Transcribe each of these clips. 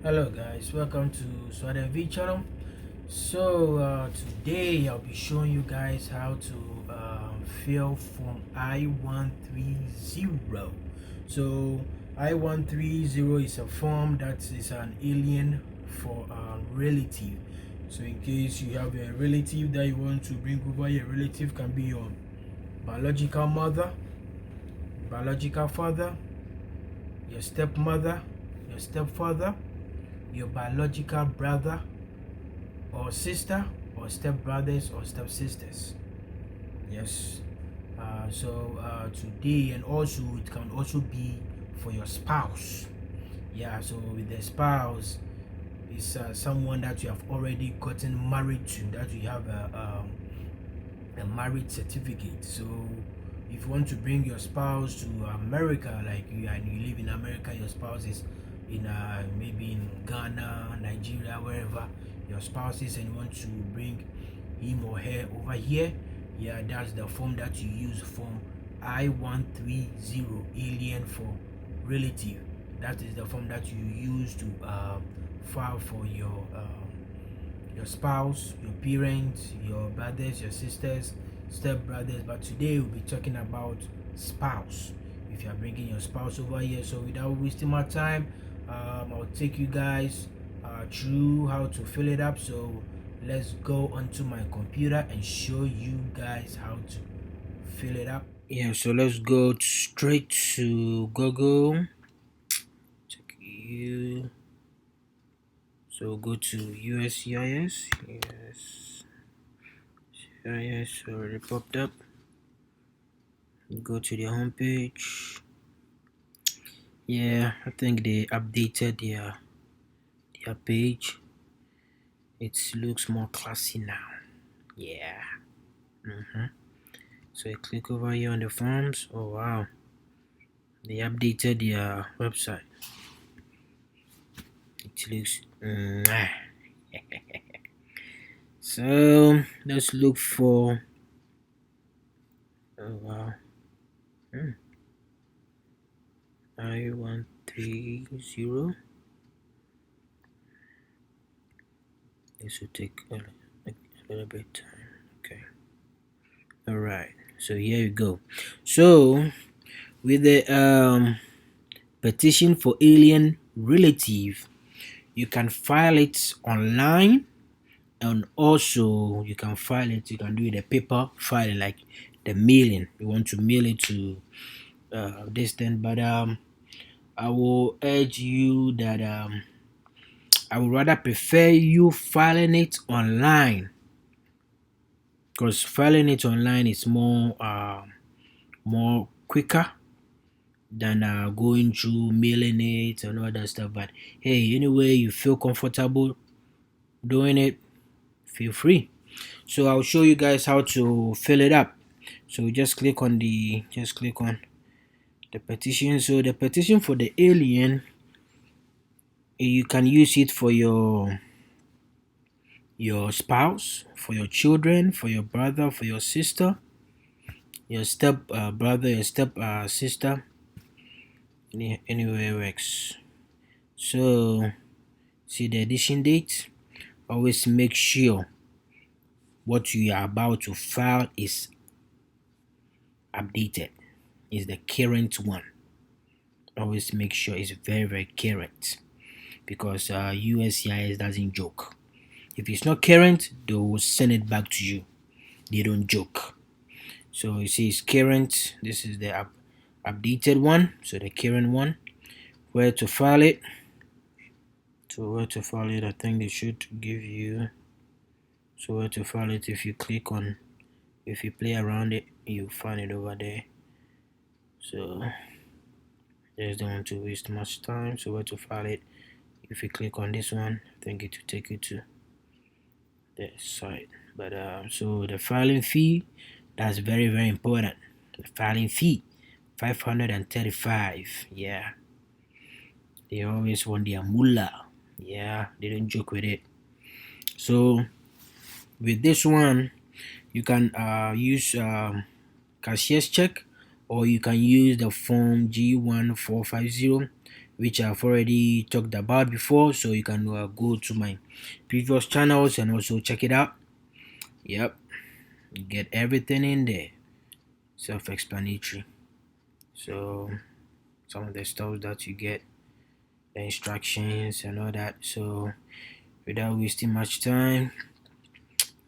Hello guys, welcome to Swat&Vee channel. So today I'll be showing you guys how to fill form I-130. So I-130 is a form that is an alien for a relative. So in case you have a relative that you want to bring over, your relative can be your biological mother, biological father, your stepmother, your stepfather, your biological brother or sister, or step brothers or step sisters. Yes. Today, and also it can also be for your spouse. Yeah. So with the spouse, it's someone that you have already gotten married to, that you have a marriage certificate. So if you want to bring your spouse to America, like you and you live in America, your spouse is in maybe in Ghana, Nigeria, wherever your spouse is, and you want to bring him or her over here, yeah, that's the form that you use, form I-130, alien for relative. That is the form that you use to file for your spouse, your parents, your brothers, your sisters, step brothers. But today we'll be talking about spouse. If you are bringing your spouse over here, so without wasting my time, I'll take you guys through how to fill it up. So let's go onto my computer and show you guys how to fill it up. Yeah, so let's go straight to Google. Check you. So go to USCIS. Yes, already popped up. Go to the home page. Yeah, I think they updated their page. It looks more classy now. Yeah. So I click over here on the forms. Oh wow, they updated their website. It looks so let's look for, oh wow, I-130. This will take a little bit time. Okay, all right, so here you go. So with the petition for alien relative, you can file it online, and also you can file it, you can do the paper filing, like the mailing. You want to mail it to distant, but I will urge you that I would rather prefer you filing it online, because filing it online is more quicker than going through mailing it and all that stuff. But hey, anyway you feel comfortable doing it, feel free. So I'll show you guys how to fill it up. So just click on the petition. So the petition for the alien, you can use it for your spouse, for your children, for your brother, for your sister, your step brother, your step sister. Anywhere works. So see the edition date. Always make sure what you are about to file is updated, is the current one. Always make sure it's very current, because USCIS doesn't joke. If it's not current, they will send it back to you. They don't joke. So you see it's current. This is the updated one. So the current one. Where to file it? So where to file it, I think they should give you. So where to file it, if you click on, if you play around it, you find it over there. So just don't want to waste much time. So where to file it, if you click on this one, I think it will take you to the site. But so the filing fee, that's very important. The filing fee, 535. Yeah, they always want their mullah. Yeah, they don't joke with it. So with this one, you can use cashier's check, or you can use the form G1450. which I've already talked about before, so you can go to my previous channels and also check it out. Yep, you get everything in there, self-explanatory. So some of the stuff that you get, the instructions and all that. So without wasting much time,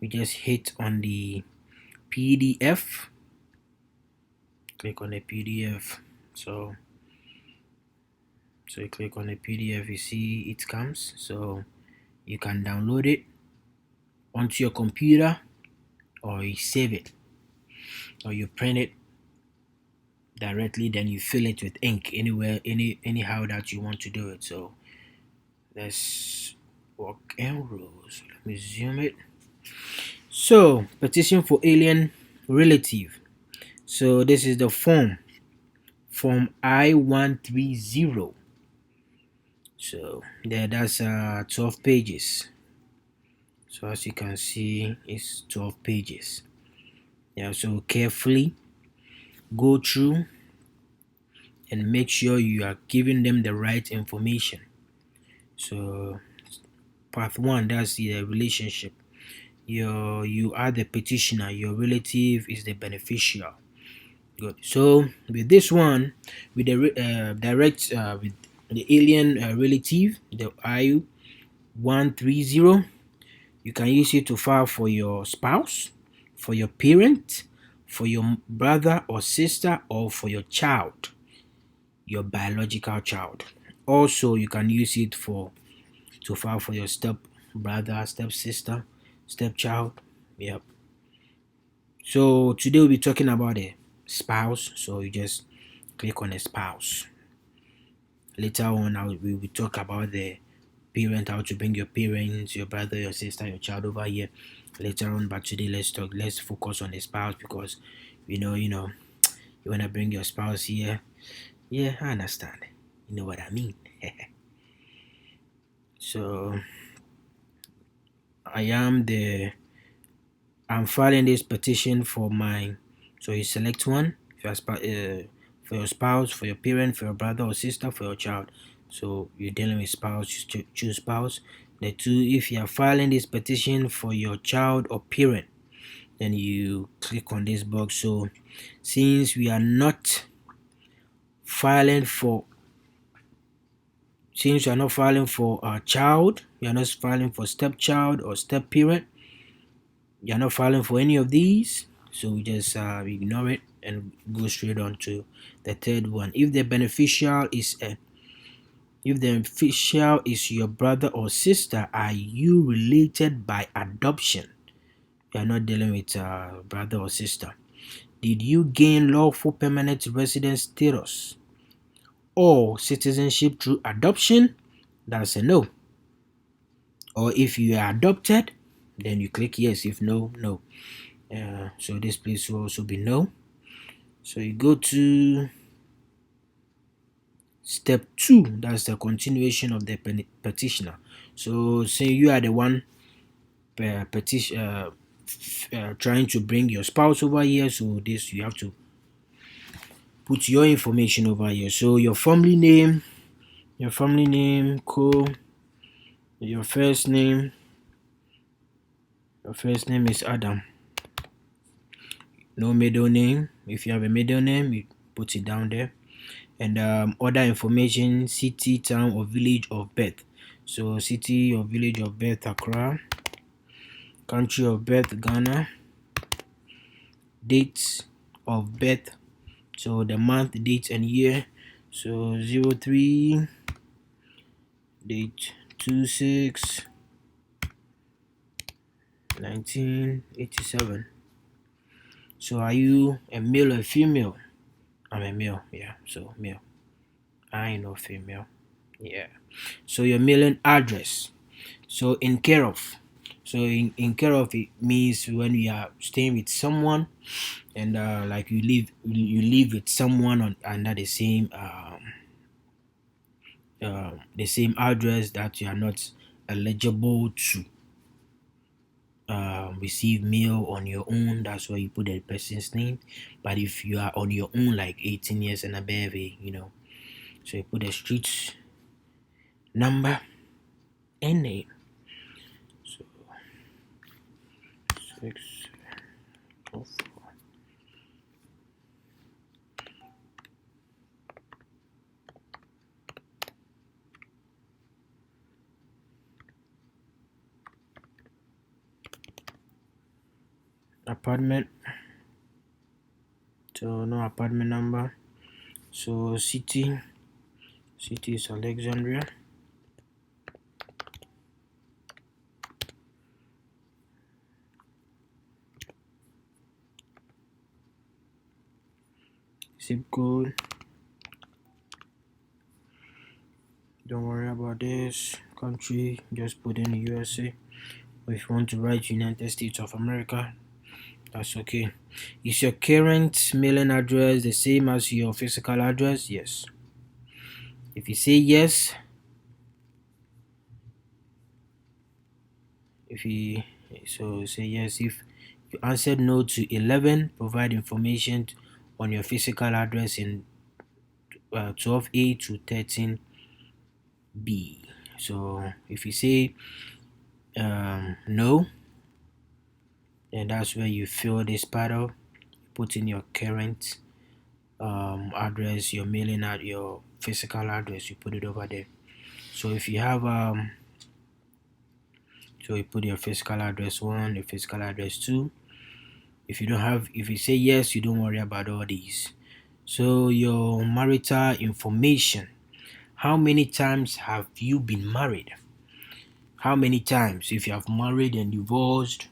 we just hit on the PDF. Click on the PDF. So you click on the PDF, you see it comes. So you can download it onto your computer, or you save it, or you print it directly, then you fill it with ink anywhere, anyhow that you want to do it. So let's walk and roll. So let me zoom it. So petition for alien relative. So this is the form I-130. So that's 12 pages. So as you can see, it's 12 pages. Yeah, so carefully go through and make sure you are giving them the right information. So part 1, that's the relationship. You are the petitioner, your relative is the beneficiary. Good. So with this one, with the with the alien relative, the I-130, you can use it to file for your spouse, for your parent, for your brother or sister, or for your child, your biological child. Also, you can use it to file for your step brother, step sister, stepchild. Yep. So today we'll be talking about the spouse. So you just click on the spouse. Later on, we will talk about the parent, how to bring your parents, your brother, your sister, your child over here later on. But today let's focus on the spouse, because you wanna bring your spouse here. Yeah, I understand. You know what I mean. So I'm filing this petition for mine. So you select one for your spouse, for your parent, for your brother or sister, for your child. So you're dealing with spouse, you choose spouse. The two, if you are filing this petition for your child or parent, then you click on this box. So since we are not filing for a child, we are not filing for stepchild or step parent, you're not filing for any of these, so we just ignore it and go straight on to the third one. If the beneficial is your brother or sister, are you related by adoption? You are not dealing with brother or sister. Did you gain lawful permanent resident status or citizenship through adoption? That's a no. Or if you are adopted, then you click yes. If no, no. So this place will also be no. So you go to step 2, that's the continuation of the petitioner. So say you are the one trying to bring your spouse over here, so this you have to put your information over here. So your family name, your first name is Adam. No middle name. If you have a middle name, you put it down there. And other information: city, town, or village of birth. So city or village of birth, Accra. Country of birth, Ghana. Dates of birth, so the month, date, and year. So 03, date 26, 1987. So are you a male or female? I'm a male. Yeah, so male. I know female. Yeah. So your mailing address. So in care of. So in care of, it means when you are staying with someone, and like you live with someone under the same address, that you are not eligible to receive mail on your own. That's why you put the person's name. But if you are on your own, like 18 years and above, so you put the street number and name. So 604. Apartment. So no apartment number. So city is Alexandria. Zip code. Don't worry about this. Country, just put in the USA. Or if you want to write United States of America, that's okay. Is your current mailing address the same as your physical address? Yes. If you say yes, say yes. If you answered no to 11, provide information on your physical address in 12A to 13B. So if you say no, then that's where you fill this part out. Put in your current address, your mailing at your physical address. You put it over there. So if you have so you put your physical address 1, your physical address 2. If you say yes, you don't worry about all these. So your marital information. How many times have you been married? How many times? If you have married and divorced,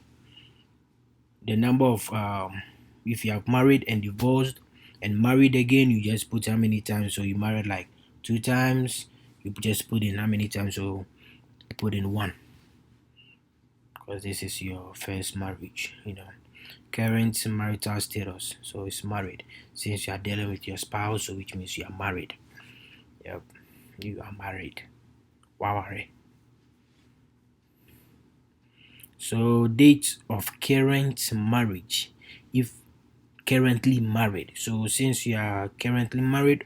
the number of if you have married and divorced and married again, you just put how many times. So you married like 2 times, you just put in how many times. So you put in 1, because this is your first marriage. Current marital status, so it's married, since you are dealing with your spouse, so which means you are married. Yep, you are married. Wow. So date of current marriage, if currently married. So since you are currently married,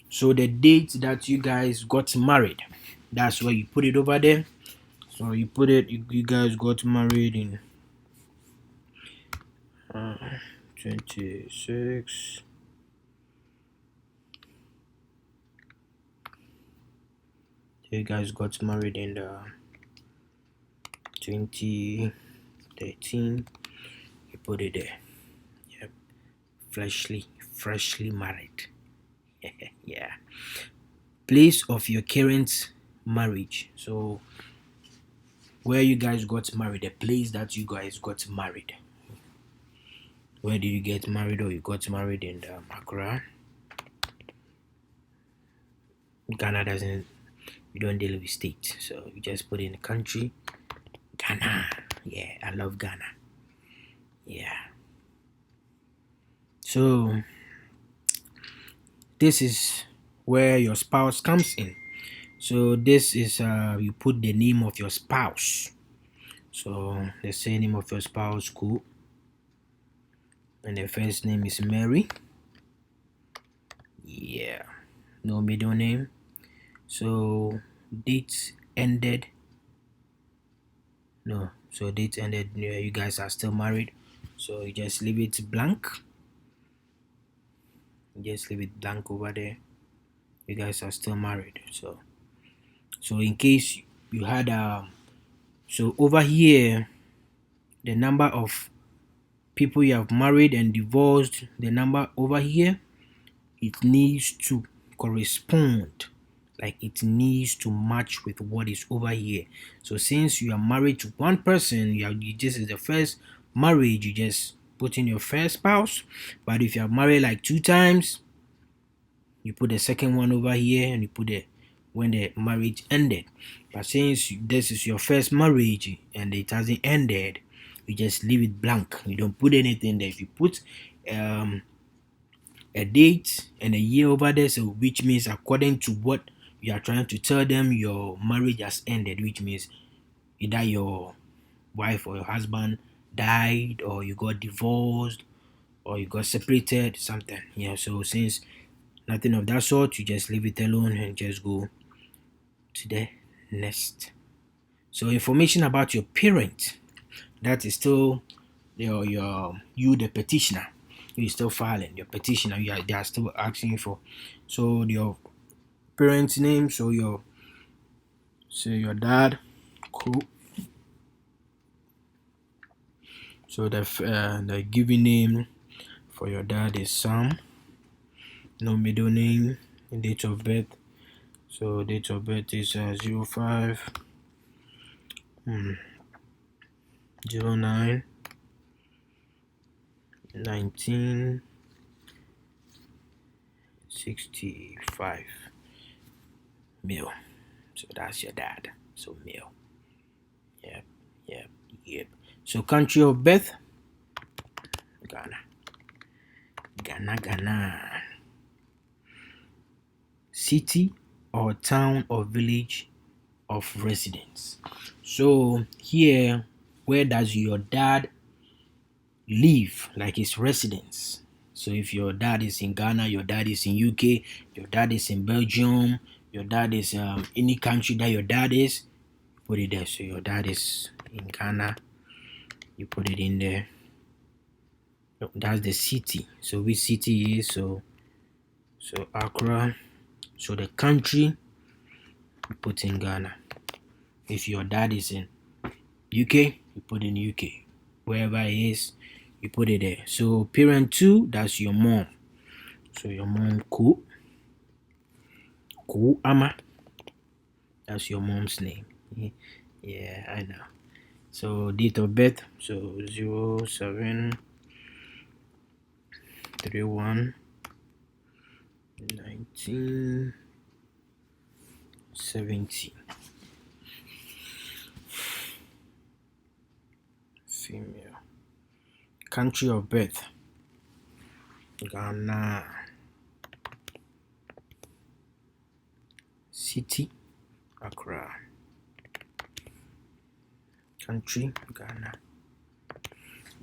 so the date that you guys got married, that's where you put it over there. So you put it, you guys got married in 26. You guys got married in the 2013. You put it there. Yep. Freshly married. Yeah. Place of your current marriage. So where you guys got married, the place that you guys got married. Where did you get married? Or you got married in Accra? Ghana doesn't, you don't deal with states, so you just put in the country. Ghana. Yeah, I love Ghana. Yeah. So this is where your spouse comes in. So this is you put the name of your spouse. So let's say name of your spouse, cool. And the first name is Mary. Yeah. No middle name. So date ended. No. So date ended. You guys are still married. So you just leave it blank. Just leave it blank over there. You guys are still married. So in case you had so over here, the number of people you have married and divorced, the number over here, it needs to correspond, like it needs to match with what is over here. So since you are married to one person, you this is the first marriage, you just put in your first spouse. But if you are married like 2 times, you put the second one over here, and you put it when the marriage ended. But since this is your first marriage and it hasn't ended, you just leave it blank. You don't put anything there. If you put a date and a year over there, so which means according to what you are trying to tell them, your marriage has ended, which means either your wife or your husband died, or you got divorced, or you got separated, something. Yeah. So since nothing of that sort, you just leave it alone and just go to the next. So information about your parent, that is still you the petitioner. You still filing your petitioner. They are still asking you for. So your parent's name. So your dad. Cool. So the given name for your dad is Sam. No middle name. Date of birth. So date of birth is 05 09 1965. Male. So that's your dad. So male. Yep. So country of birth, Ghana. City or town or village of residence. So here, where does your dad live, like his residence? So if your dad is in Ghana, your dad is in UK, your dad is in Belgium, your dad is any country that your dad is, put it there. So your dad is in Ghana, you put it in there. That's the city. So which city is so Accra. So the country, you put in Ghana. If your dad is in UK, you put in UK. Wherever it is, you put it there. So parent 2, that's your mom. So your mom, Ku Ama. That's your mom's name. Yeah, I know. So date of birth, so 07/31/1970. Female. Country of birth, Ghana. City, Accra. Country, Ghana.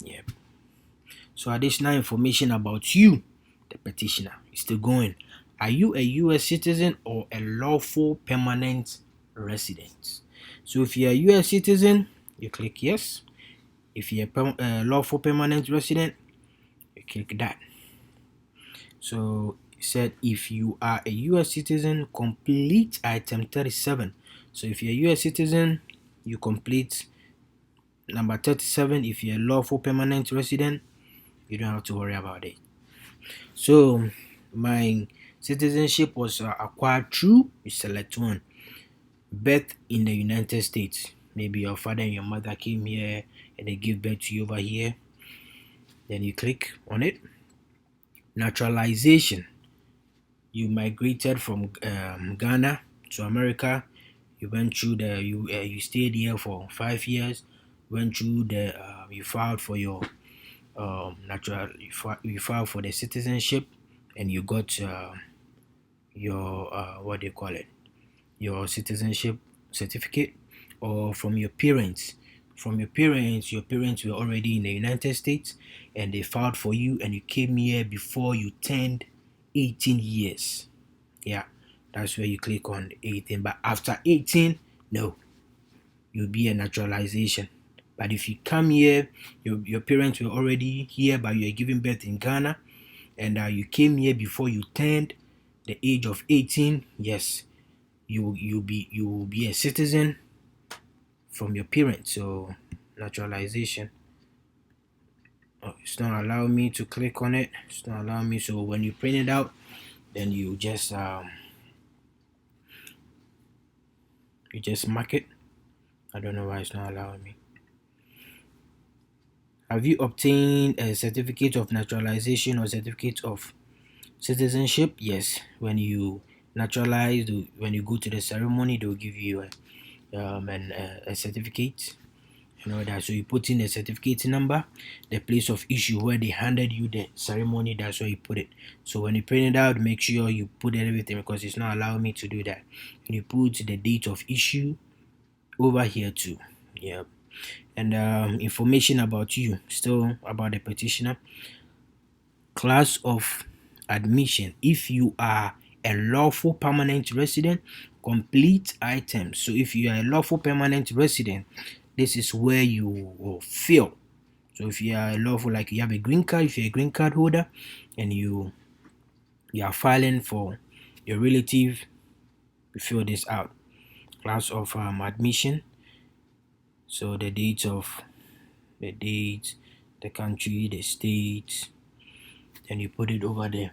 Yep. So additional information about you, the petitioner, is still going. Are you a U.S. citizen or a lawful permanent resident? So if you're a U.S. citizen, you click yes. If you're a lawful permanent resident, you click that. So it said if you are a U.S. citizen, complete item 37. So if you're a U.S. citizen, you complete number 37. If you're a lawful permanent resident, you don't have to worry about it. So my citizenship was acquired through, you select one. Birth in the United States. Maybe your father and your mother came here and they give birth to you over here. Then you click on it. Naturalization. You migrated from Ghana to America. You went through you stayed here for 5 years. Went through you filed for your you filed for the citizenship, and you got your what do you call it? Your citizenship certificate, or from your parents. From your parents were already in the United States and they filed for you, and you came here before you turned 18 years. Yeah, that's where you click on 18. But after 18, no, you'll be a naturalization. But if you come here, your parents were already here, but you are giving birth in Ghana, and you came here before you turned the age of 18, yes, you will be a citizen from your parents. So naturalization. It's not allowing me to click on it. It's not allowing me. So when you print it out, then you just mark it. I don't know why it's not allowing me. Have you obtained a certificate of naturalization or certificate of citizenship? Yes. When you naturalize, when you go to the ceremony, they'll give you a certificate. You know that. So you put in the certificate number, the place of issue where they handed you the ceremony. That's where you put it. So when you print it out, make sure you put everything, because it's not allowing me to do that. And you put the date of issue over here too. Yeah. And information about you, still about the petitioner. Class of admission. If you are a lawful permanent resident complete items. So if you are a lawful permanent resident, this is where you will fill. So if you are a lawful, like you have a green card, if you're a green card holder and you are filing for your relative, you fill this out. Class of admission, so the date, the country, the state, and you put it over there.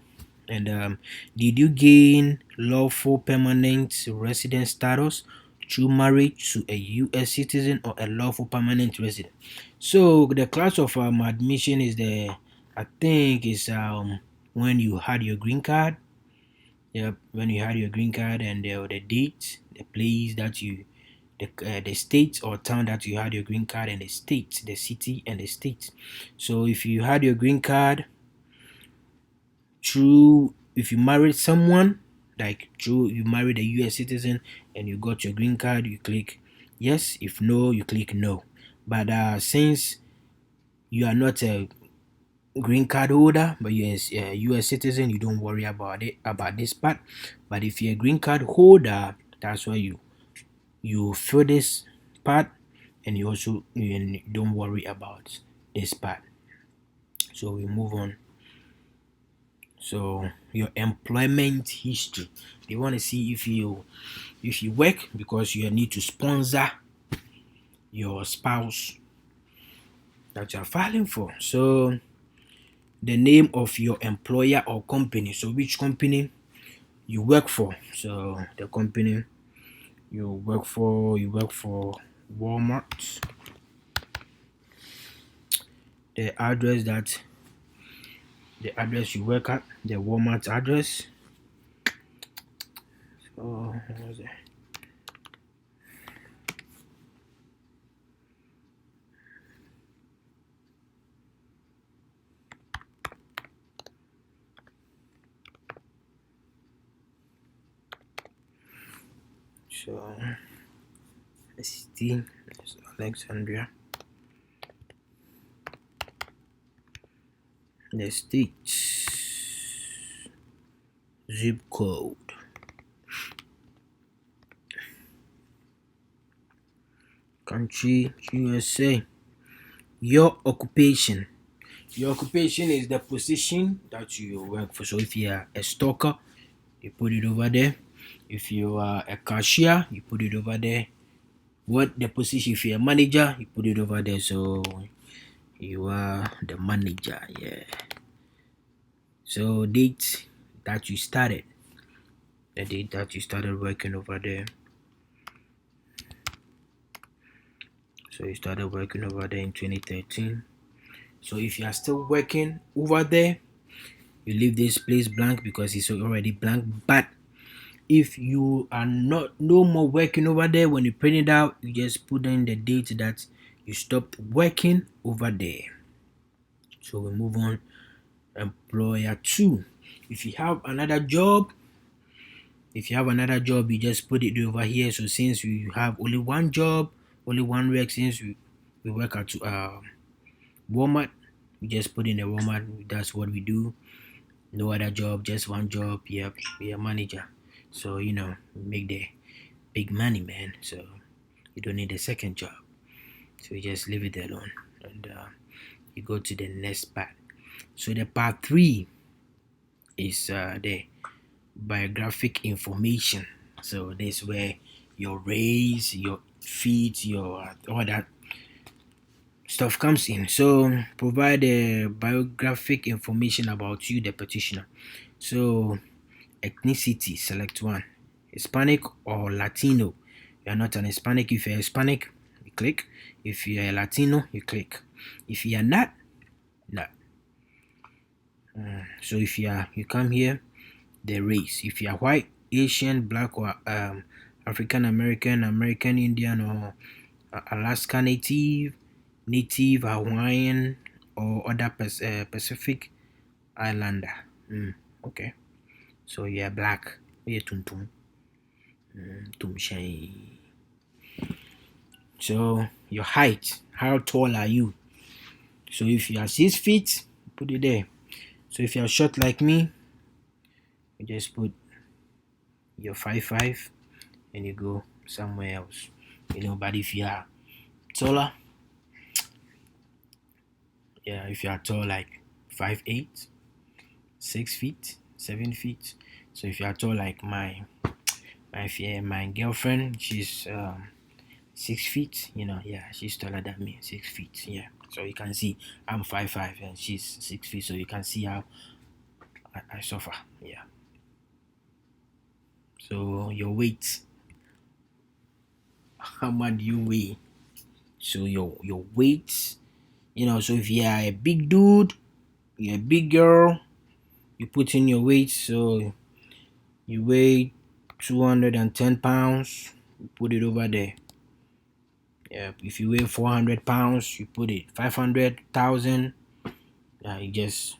And did you gain lawful permanent resident status through marriage to a U.S. citizen or a lawful permanent resident? So the class of admission is I think is when you had your green card. Yep, when you had your green card, and the date, the place that you, the state or town that you had your green card, and the state, the city and the state. So if you had your green card through, if you married someone, like through you married a US citizen and you got your green card, you click yes. If no, you click no. But since you are not a green card holder but you're a US citizen, you don't worry about this part. But if you're a green card holder, that's why you fill this part, and you don't worry about this part. So we move on. So your employment history, they want to see if you work, because you need to sponsor your spouse that you are filing for. So the name of your employer or company, so which company you work for. So the company you work for Walmart. The address you work at, the Walmart address. So what was it? So let's see, Alexandria. The state, zip code, country, USA. Your occupation. Your occupation is the position that you work for. So if you are a stalker, you put it over there. If you are a cashier, you put it over there. What the position? If you're a manager, you put it over there. So you are the manager, yeah. So date that you started, the date that you started working over there. So you started working over there in 2013. So if you are still working over there, you leave this place blank because it's already blank. But if you are no more working over there, when you print it out, you just put in the date that you stopped working over there. So we move on. Employer 2. If you have another job, you just put it over here. So since you have only one job, only one work, since we work at Walmart, we just put in the Walmart. That's what we do. No other job, just one job. Yep, we are manager. So make the big money, man. So you don't need a second job. So you just leave it alone, and you go to the next part. So the part 3 is the biographic information. So this is where your race, your feet, your all that stuff comes in. So provide a biographic information about you, the petitioner. So ethnicity, select one. Hispanic or Latino. You are not an Hispanic. If you're Hispanic, you click. If you're a Latino, you click. If you are not, no. So if you come here, the race. If you are white, Asian, black, or African American, American Indian, or Alaska Native, Hawaiian, or other Pacific Islander. Okay. So you are black. You are tum. So your height, how tall are you? So if you are 6 feet, put it there. So if you are short like me, you just put your 5'5". and you go somewhere else, but if you are taller, if you are tall like 5'8", 6 feet, 7 feet. So if you are tall like my girlfriend, she's 6 feet. She's taller than me, 6 feet. Yeah. So you can see I'm 5'5" and she's 6 feet. So you can see how I suffer. Yeah. So your weight, how much do you weigh? So your weight, so if you are a big dude, you're a big girl, you put in your weight. So you weigh 210 pounds, you put it over there. Yeah, if you weigh 400 pounds, you put it 500,000. You just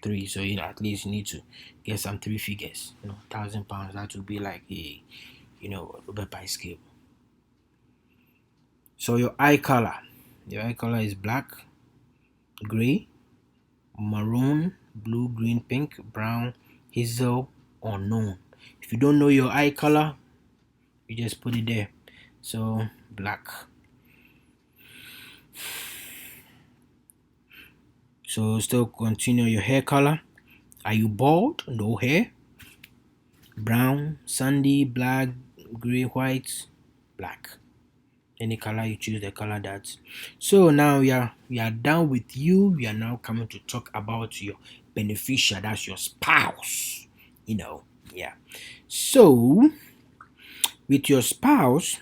three. So at least you need to get some three figures. 1,000 pounds. That would be like a Robert Pie scale. So your eye color is black, gray, maroon, blue, green, pink, brown, hazel, unknown. If you don't know your eye color, you just put it there. So black. So still continue. Your hair color. Are you bald? No hair. Brown, sandy, black, gray, white, black. Any color you choose, the color that. So now we are done with you. We are now coming to talk about your beneficiary. That's your spouse. Yeah. So with your spouse,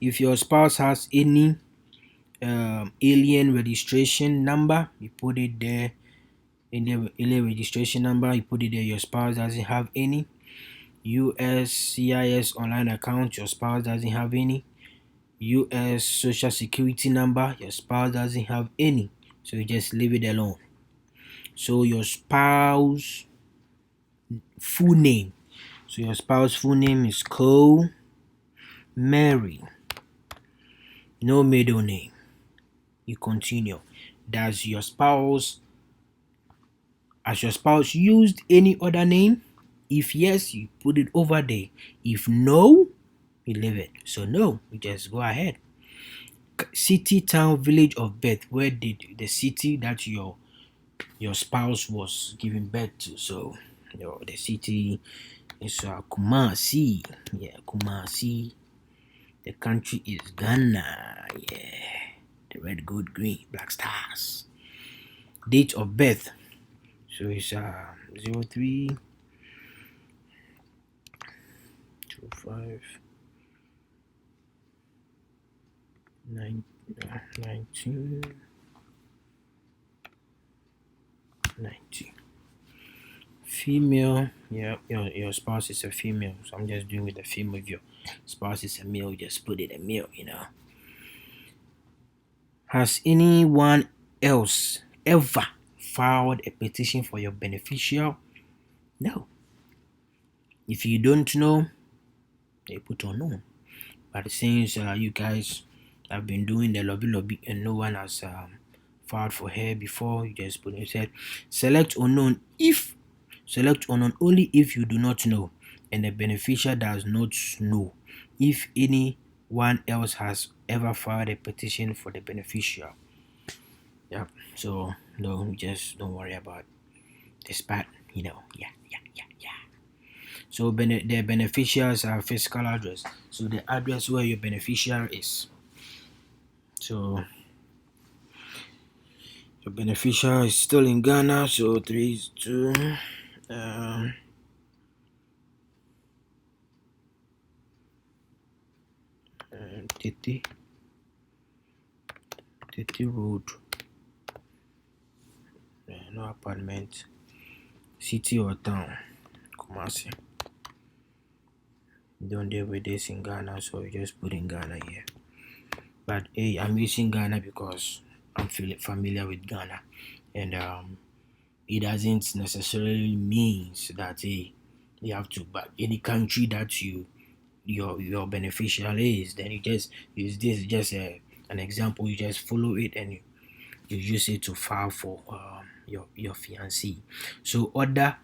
if your spouse has any alien registration number, you put it there. In the alien registration number, you put it there. Your spouse doesn't have any. US CIS online account, your spouse doesn't have any. US social security number, your spouse doesn't have any. So you just leave it alone. So your spouse full name. So your spouse full name is Cole Mary. No middle name. You continue. Does your spouse used any other name? If yes, you put it over there. If no, you leave it. So no, you just go ahead. City, town, village of birth. Where did the city that your spouse was giving birth to? So the city is Kumasi. Yeah, Kumasi. The country is Ghana. Yeah, the red, gold, green, black stars. Date of birth. So it's 03 25 19 90. Female. Yeah, your spouse is a female. So I'm just doing with the female. If your spouse is a male, you just put it a male. Has anyone else ever filed a petition for your beneficiary? No. If you don't know, they put unknown. But since you guys have been doing the lobby and no one has filed for her before, you just put it. Said select unknown only if you do not know and the beneficiary does not know if anyone else has ever filed a petition for the beneficiary. Yeah, so no, just don't worry about this part. Yeah. So the beneficiaries are physical address. So the address where your beneficiary is. So your beneficiary is still in Ghana. So 3 2 Titi Road. No apartment. City or town. Kumasi. Don't deal with this in Ghana, so you just put in Ghana here. But hey, I'm using Ghana because I'm familiar with Ghana, and it doesn't necessarily mean that you have to. But any country that your beneficiary is, then you just use this just an example. You just follow it and you use it to file for your fiancé. So other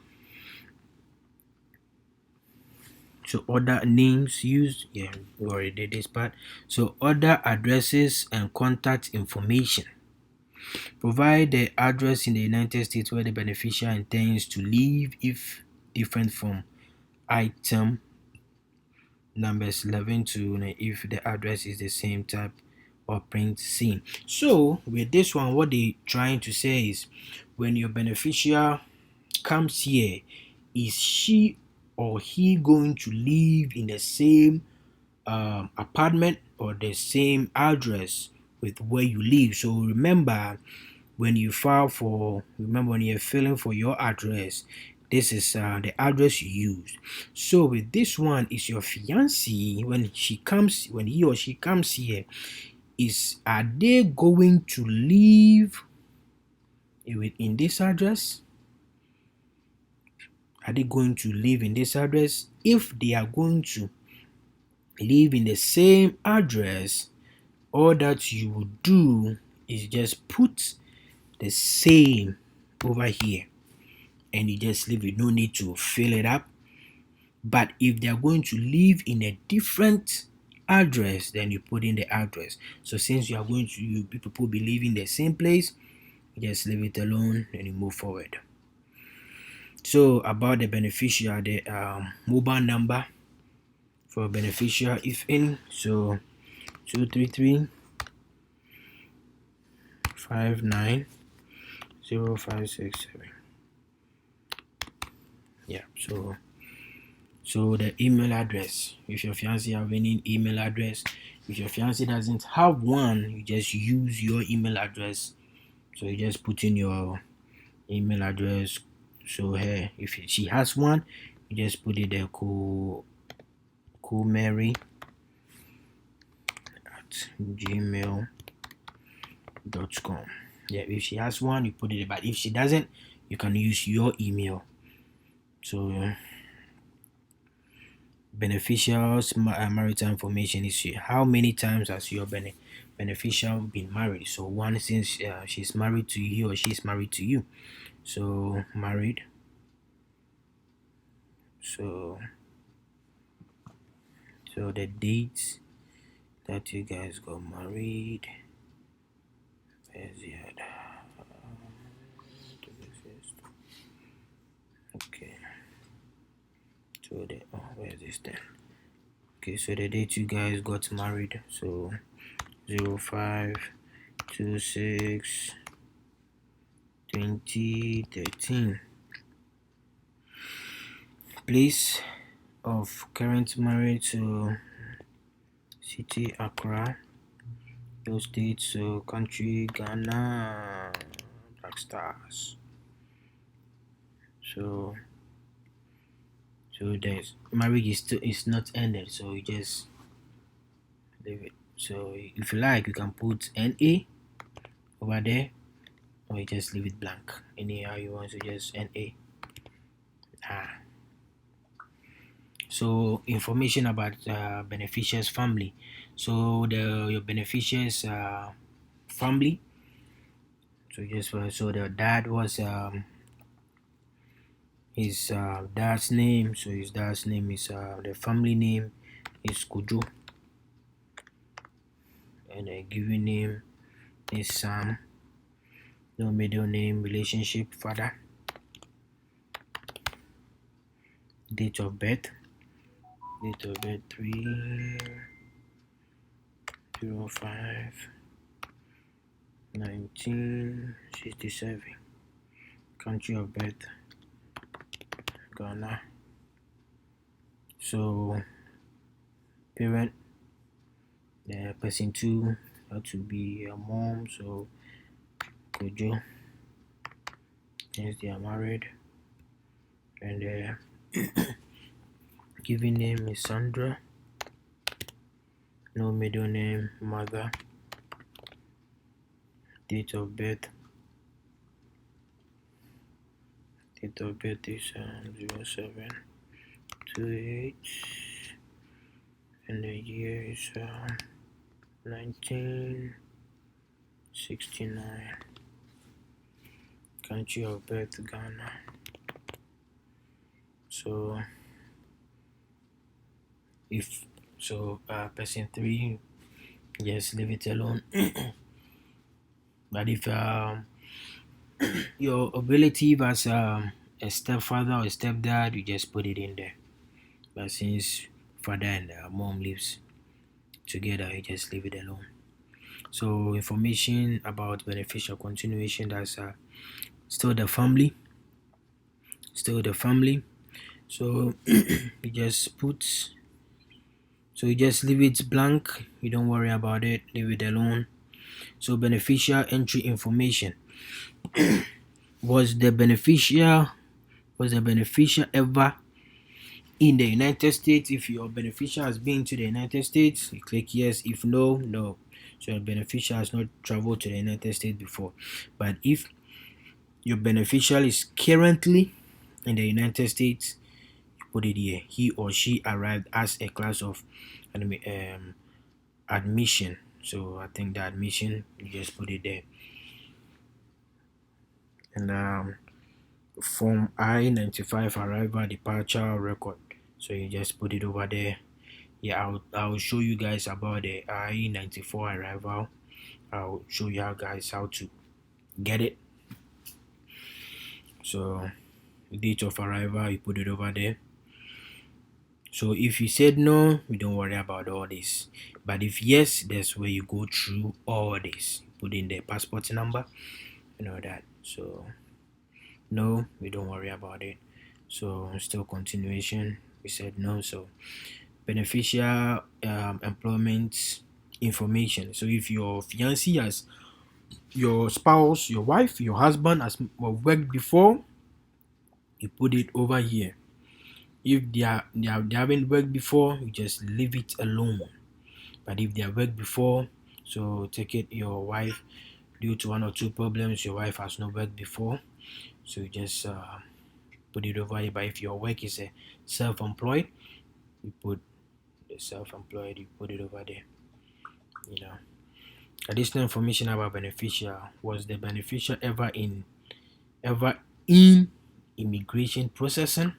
So other names used, yeah, we already did this part. So other addresses and contact information. Provide the address in the United States where the beneficiary intends to live if different from item numbers 11 to if the address is the same type or print seen. So with this one, what they trying to say is when your beneficiary comes here, is she or he going to live in the same apartment or the same address with where you live? So remember, when you file for, remember when you're filling for your address, this is the address you use. So with this one, is your fiancé, when he or she comes here, are they going to live in this address? Are they going to live in this address? If they are going to live in the same address, all that you would do is just put the same over here and you just leave it. No need to fill it up. But if they are going to live in a different address, then you put in the address. So since you are going to, you people be living the same place, you just leave it alone and you move forward. So about the beneficiary, the mobile number for beneficiary if any, so 233 59 0567. Yeah, so the email address, if your fiancé have any email address, if your fiancé doesn't have one, you just use your email address. So you just put in your email address. So here, if she has one, you just put it there, coolmary@gmail.com. Yeah, if she has one, you put it there. But if she doesn't, you can use your email. So beneficiary's marital information is how many times has your beneficiary been married. So one, since she's married to you or she's married to you, so married. So the dates that you guys got married, where's the other? Okay, so where's this then? Okay, so the date you guys got married, so 05/26/2013. Place of current marriage, so city Accra, those states, so country Ghana, Black Stars. So there's marriage is not ended, so you just leave it. So if you like, you can put NA over there, or you just leave it blank. Anyhow you want, to just NA. So information about beneficiary's family. So your beneficiary's family. So so the dad was his dad's name. So his dad's name is the family name is Kujo, and the given name is Sam. No middle name, relationship, father. Date of birth 3/05/1967. Country of birth Ghana. So parent, the person 2 had to be a mom, so Kojo, since they are married, and the given name is Sandra. No middle name, mother. Date of birth is 07/28, and the year is 1969. Country of birth Ghana. So If so, person 3, just leave it alone. But if your relative as a stepfather or a stepdad, you just put it in there. But since father and mom lives together, you just leave it alone. So information about beneficial continuation, that's still the family, so you just put, so you just leave it blank, you don't worry about it, leave it alone. So beneficial entry information. was the beneficial ever in the United States? If your beneficial has been to the United States, you click yes. If no, no. So your beneficial has not traveled to the United States before. But if your beneficial is currently in the United States, you put it here. He or she arrived as a class of admission. So I think the admission, you just put it there. And form I-95 arrival departure record. So you just put it over there. Yeah, I'll show you guys about the I-94 arrival. I'll show you guys how to get it. So date of arrival, you put it over there. So if you said no, you don't worry about all this. But if yes, that's where you go through all this. Put in the passport number and all that. So no, we don't worry about it. So still continuation, we said no. So beneficial employment information. So if your fiancé has, your spouse, your wife, your husband has worked before, you put it over here. If they haven't worked before, you just leave it alone. But if they have worked before, so take it your wife, due to one or two problems, your wife has not worked before, so you just put it over here. But if your work is self-employed, you put the self-employed, you put it over there. Additional information about beneficial. Was the beneficial ever in immigration processing?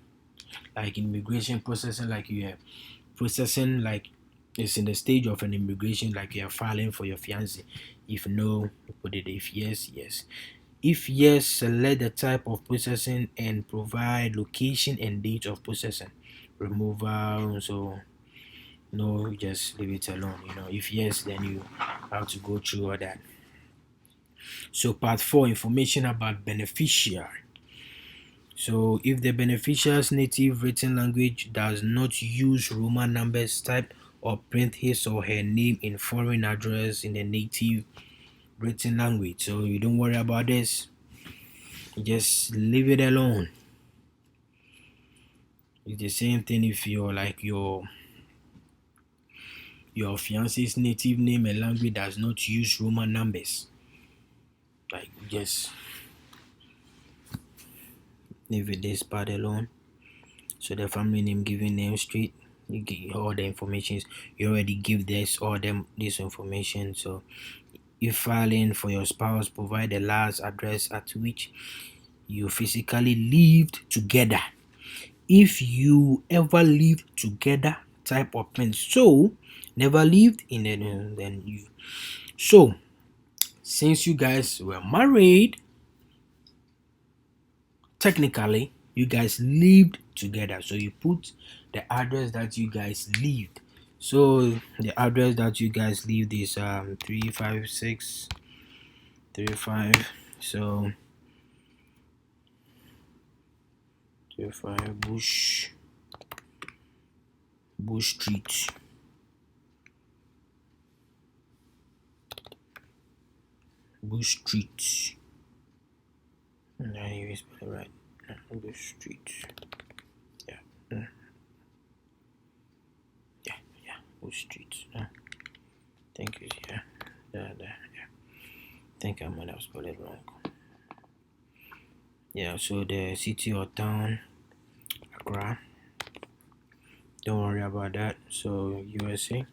Like immigration processing, like you are processing, like it's in the stage of an immigration, like you are filing for your fiancé. If no, put it. If yes, yes. If yes, select the type of processing and provide location and date of processing. Removal, so no, just leave it alone. If yes, then you have to go through all that. So part 4, information about beneficiary. So if the beneficiary's native written language does not use Roman numbers, type or print his or her name in foreign address in the native written language. So you don't worry about this. Just leave it alone. It's the same thing if you're like your fiance's native name and language does not use Roman numbers. Like just leave this part alone. So the family name, given name, street, you get all the information. You already give this information. So if filing for your spouse, provide the last address at which you physically lived together. If you ever lived together, type of pen. So never lived in then you. So since you guys were married, technically you guys lived together, so you put the address that you guys lived. So the address that you guys lived is 35635. So 35 Bush Street. Bush Street. Now you spell it right. Bush Street. Yeah. Yeah. Bush Street. Thank you. Yeah. Think I might have spelled it wrong. Yeah. So the city or town, Accra. Don't worry about that. So USA.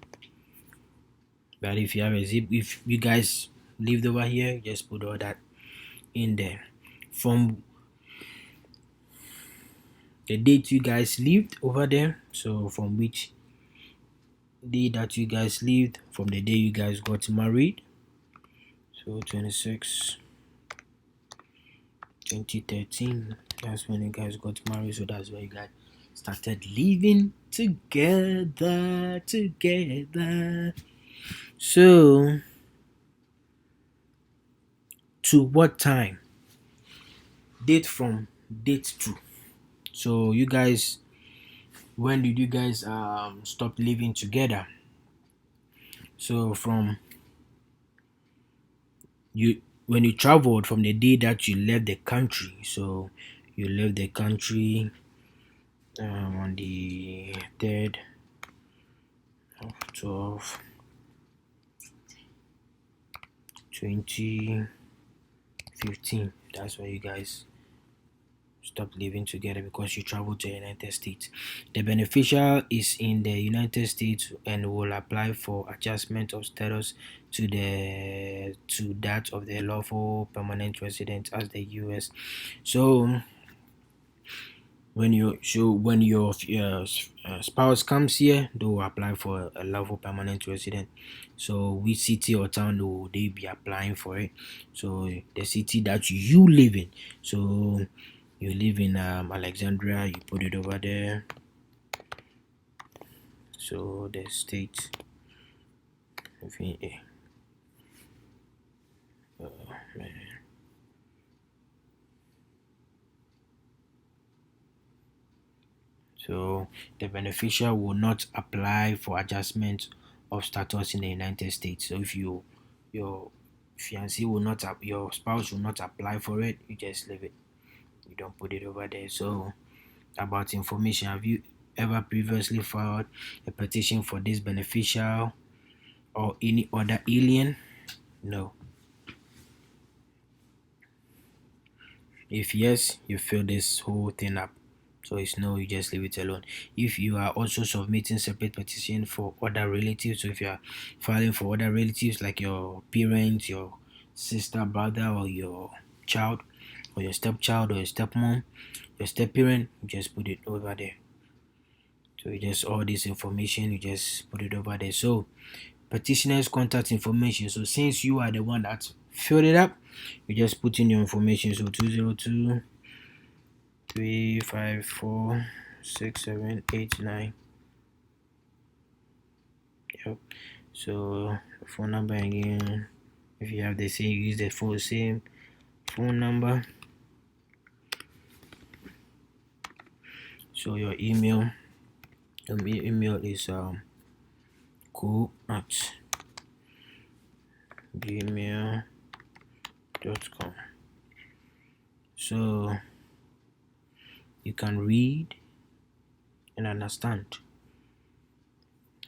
But if you have a zip, if you guys lived over here, just put all that in there. From the date you guys lived over there, so from which day that you guys lived from the day you guys got married. So 26 2013, that's when you guys got married. So that's where you guys started living together. So to what time? Date from, date to. So you guys, when did you guys stop living together? So from you, when you traveled from the day that you left the country. So you left the country on the 3rd of 12 2015. That's why you guys stop living together, because you traveled to the United States. The beneficial is in the United States and will apply for adjustment of status to that of the lawful permanent resident as the US. So when your spouse comes here, they will apply for a lawful permanent resident. So which city or town will they be applying for it? So the city that you live in. So you live in Alexandria, you put it over there. So the state, man. So the beneficiary will not apply for adjustment of status in the United States. So if your fiancé will not your spouse will not apply for it, you just leave it. You don't put it over there. So about information, have you ever previously filed a petition for this beneficial or any other alien? No. If yes, you fill this whole thing up. So it's no, you just leave it alone. If you are also submitting separate petition for other relatives, so if you are filing for other relatives like your parents, your sister, brother, or your child, or your stepchild, or your stepmom, your step parent, you just put it over there. So you just all this information, you just put it over there. So petitioner's contact information. So since you are the one that filled it up, you just put in your information. So 202 354 6789. Yep. So phone number again. If you have the same, use the same phone number. So your email. Your email is cool@gmail.com. So you can read and understand.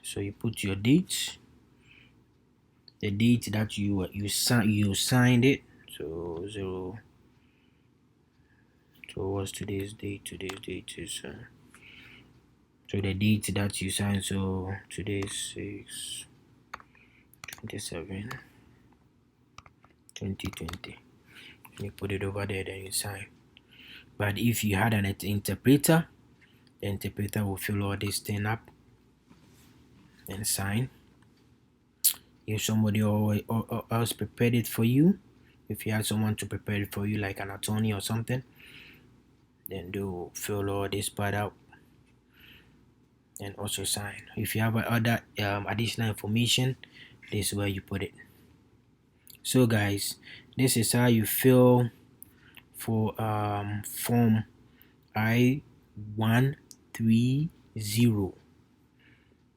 So you put your date, the date that you signed it. So what's today's date? Today's date is so the date that you signed. So today is 6/27/2020. You put it over there, then you sign. But if you had an interpreter, the interpreter will fill all this thing up and sign. If somebody else prepared it for you, if you had someone to prepare it for you, like an attorney or something, then they will fill all this part out and also sign. If you have other additional information, this is where you put it. So guys, this is how you fill for form I-130,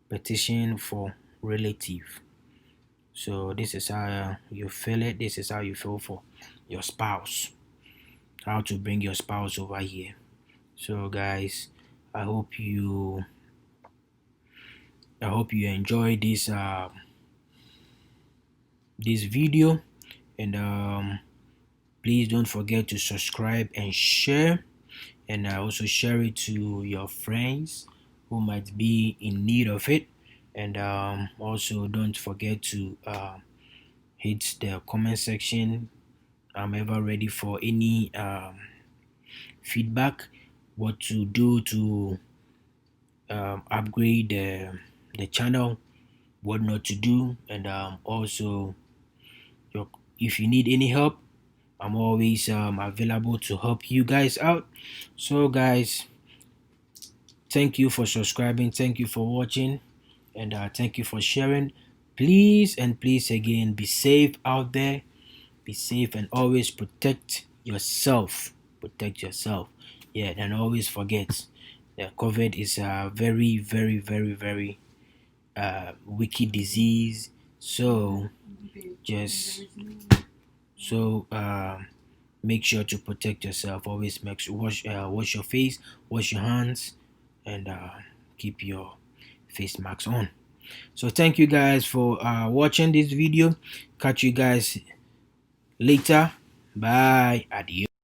petition for relative. So this is how you fill it. This is how you fill for your spouse, how to bring your spouse over here. So guys, I hope you enjoy this this video, and please don't forget to subscribe and share, and also share it to your friends who might be in need of it. And also don't forget to hit the comment section. I'm ever ready for any feedback, what to do to upgrade the channel, what not to do, and also if you need any help, I'm always available to help you guys out. So guys, thank you for subscribing, thank you for watching, and thank you for sharing. Please and please again, be safe out there, be safe, and always protect yourself. Protect yourself. Yeah, and always forget that COVID is a very, very, very, very wicked disease. So just make sure to protect yourself. Always make sure wash your face, wash your hands, and keep your face masks on. So thank you guys for watching this video. Catch you guys later. Bye. Adios.